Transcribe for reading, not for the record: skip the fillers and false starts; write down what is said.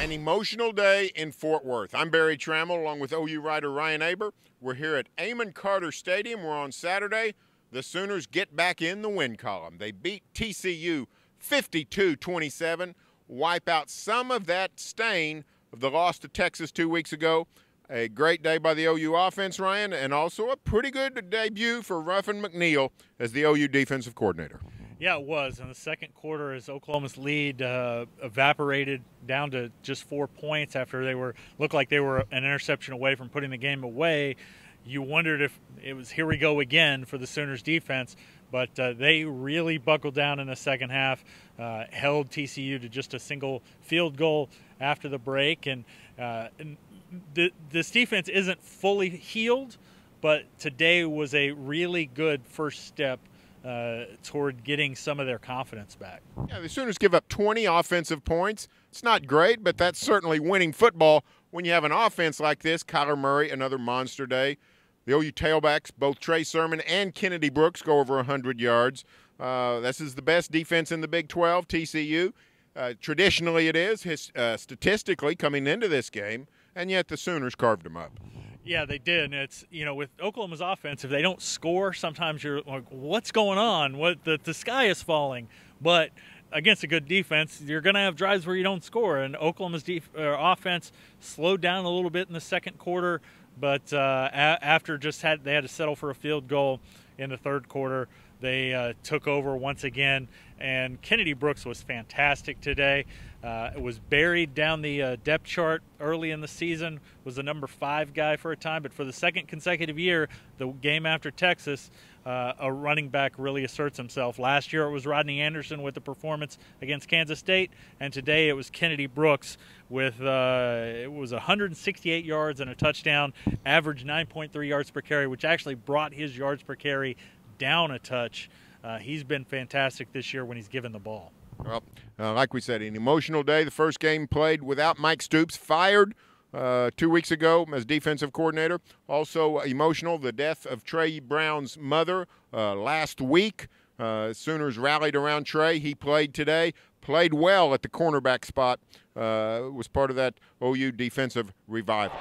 An emotional day in Fort Worth. I'm Barry Tramel along with OU writer Ryan Aber. We're here at Amon Carter Stadium. We're on Saturday. The Sooners get back in the win column. They beat TCU 52-27, wipe out some of that stain of the loss to Texas 2 weeks ago. A great day by the OU offense, Ryan, and also a pretty good debut for Ruffin McNeil as the OU defensive coordinator. Yeah, it was. In the second quarter, as Oklahoma's lead evaporated down to just 4 points after they looked like they were an interception away from putting the game away, you wondered if it was here we go again for the Sooners defense. But they really buckled down in the second half, held TCU to just a single field goal after the break. And this defense isn't fully healed, but today was a really good first step toward getting some of their confidence back. Yeah, the Sooners give up 20 offensive points. It's not great, but that's certainly winning football when you have an offense like this. Kyler Murray, another monster day. The OU tailbacks, both Trey Sermon and Kennedy Brooks, go over 100 yards. This is the best defense in the Big 12, TCU. Traditionally it is, statistically coming into this game, and yet the Sooners carved them up. Yeah, they did. And it's, with Oklahoma's offense, if they don't score, sometimes you're like, what's going on? The sky is falling. But against a good defense, you're going to have drives where you don't score. And Oklahoma's offense slowed down a little bit in the second quarter, but after they had to settle for a field goal in the third quarter, they took over once again, and Kennedy Brooks was fantastic today. It was buried down the depth chart early in the season, was the number 5 guy for a time, but for the second consecutive year, the game after Texas, a running back really asserts himself. Last year it was Rodney Anderson with the performance against Kansas State, and today it was Kennedy Brooks with it was 168 yards and a touchdown, averaged 9.3 yards per carry, which actually brought his yards per carry down a touch. He's been fantastic this year when he's given the ball. Well, like we said, an emotional day. The first game played without Mike Stoops, fired 2 weeks ago as defensive coordinator. Also emotional, the death of Trey Brown's mother last week. Sooners rallied around Trey. He played today, played well at the cornerback spot, was part of that OU defensive revival.